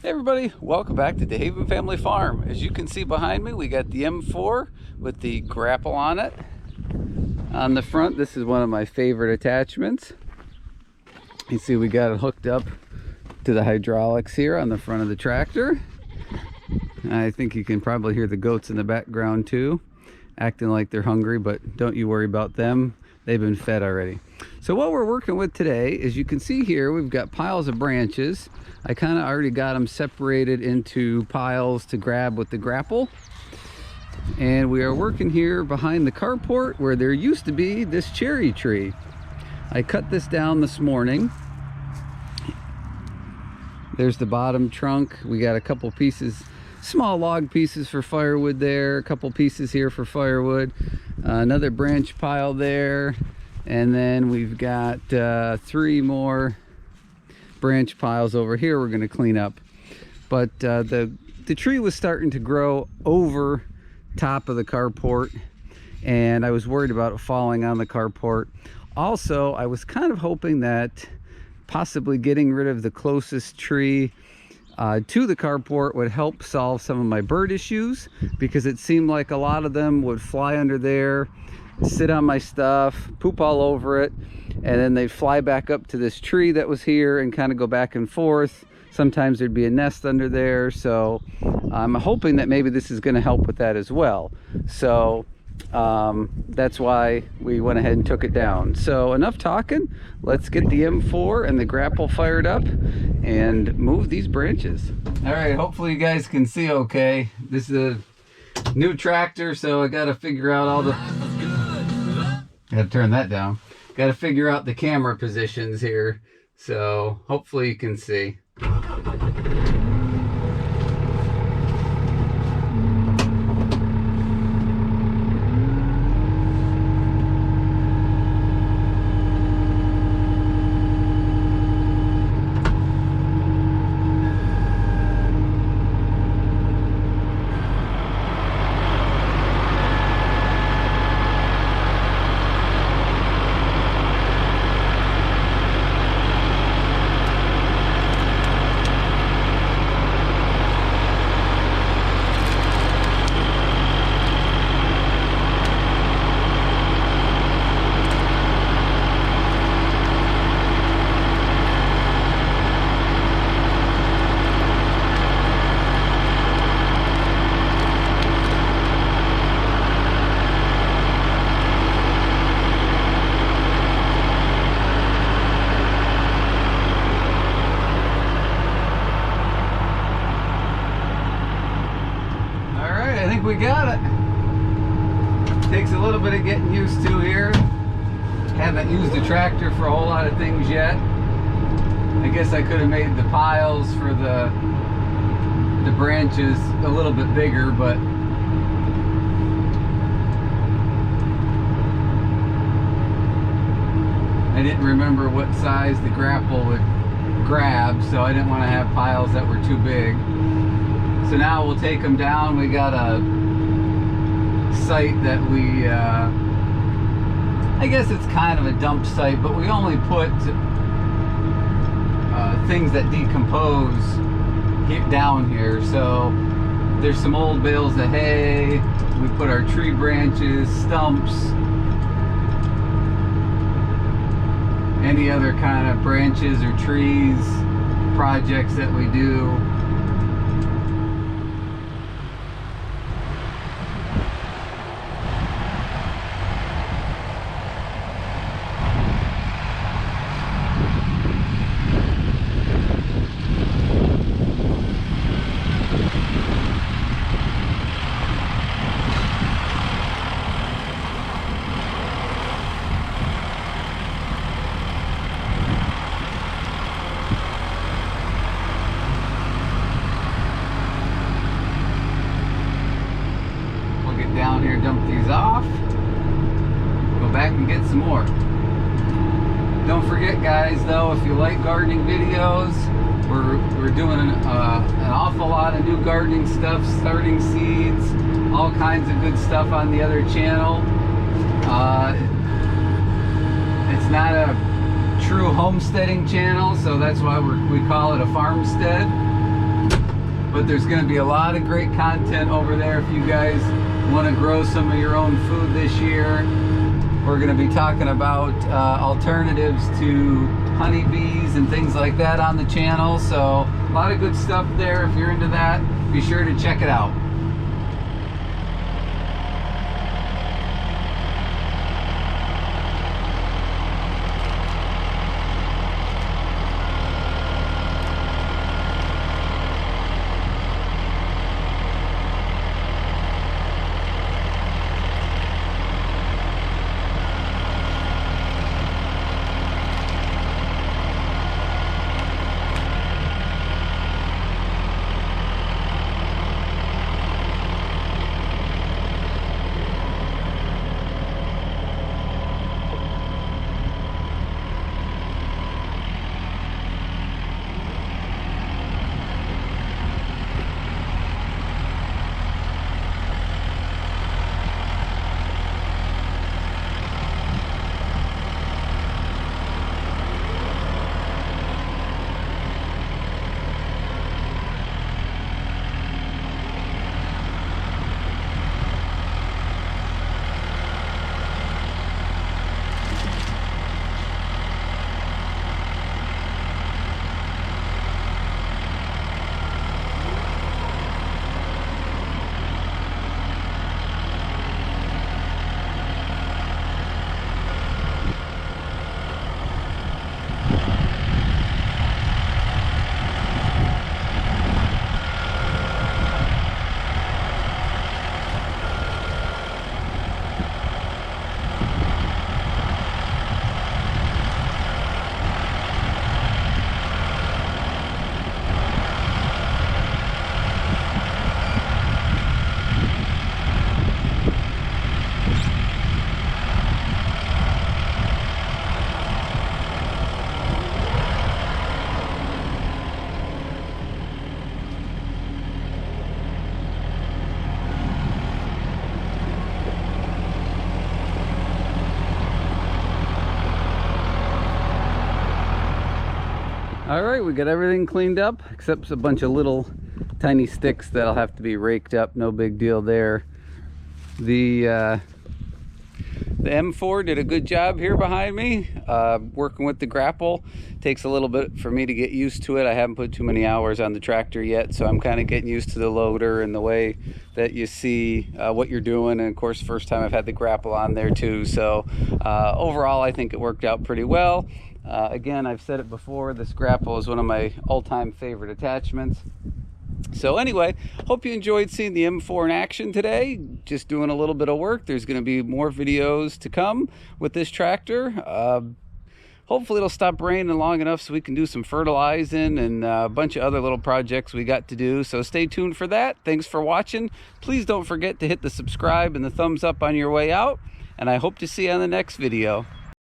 Hey everybody, welcome back to DeHaven Family Farm. As you can see behind me, we got the M4 with the grapple on it. On the front, this is one of my favorite attachments. You see we got it hooked up to the hydraulics here on the front of the tractor. I think you can probably hear the goats in the background too, acting like they're hungry, but don't you worry about them. They've been fed already. So what we're working with today, as you can see here, we've got piles of branches. I kind of already got them separated into piles to grab with the grapple. And we are working here behind the carport where there used to be this cherry tree. I cut this down this morning. There's the bottom trunk. We got a couple pieces, small log pieces for firewood there, a couple pieces here for firewood, another branch pile there, and then we've got 3 more branch piles over here we're going to clean up. But the tree was starting to grow over top of the carport, and I was worried about it falling on the carport. Also, I was kind of hoping that possibly getting rid of the closest tree to the carport would help solve some of my bird issues, because it seemed like a lot of them would fly under there, sit on my stuff, poop all over it, and then they'd fly back up to this tree that was here and kind of go back and forth. Sometimes there'd be a nest under there, so I'm hoping that maybe this is going to help with that as well. So that's why we went ahead and took it down. So enough talking, let's get the M4 and the grapple fired up and move these branches. All right, hopefully you guys can see okay. This is a new tractor, so I got to figure out all the... Got to turn that down. Got to figure out the camera positions here, so hopefully you can see. We got it. Takes a little bit of getting used to here. Haven't used the tractor for a whole lot of things yet. I guess I could have made the piles for the branches a little bit bigger, but I didn't remember what size the grapple would grab, so I didn't want to have piles that were too big. So now we'll take them down. We got a site that we, I guess it's kind of a dump site, but we only put things that decompose down here. So there's some old bales of hay. We put our tree branches, stumps, any other kind of branches or trees projects that we do. Down here, dump these off, go back and get some more. Don't forget, guys, though, if you like gardening videos, we're doing an awful lot of new gardening stuff, starting seeds, all kinds of good stuff on the other channel. It's not a true homesteading channel, so that's why we call it a farmstead. but there's going to be a lot of great content over there if you guys want to grow some of your own food this year. We're going to be talking about alternatives to honeybees and things like that on the channel. So a lot of good stuff there. If you're into that, be sure to check it out. All right, we got everything cleaned up except a bunch of little tiny sticks that'll have to be raked up. No big deal there. The M4 did a good job here behind me. Working with the grapple takes a little bit for me to get used to it. I haven't put too many hours on the tractor yet, so I'm kind of getting used to the loader and the way that you see what you're doing. And of course, first time I've had the grapple on there too. So overall, I think it worked out pretty well. Again, I've said it before, this grapple is one of my all-time favorite attachments. So anyway, hope you enjoyed seeing the M4 in action today. Just doing a little bit of work. There's going to be more videos to come with this tractor. Hopefully it'll stop raining long enough so we can do some fertilizing and a bunch of other little projects we got to do. So stay tuned for that. Thanks for watching. Please don't forget to hit the subscribe and the thumbs up on your way out. And I hope to see you on the next video.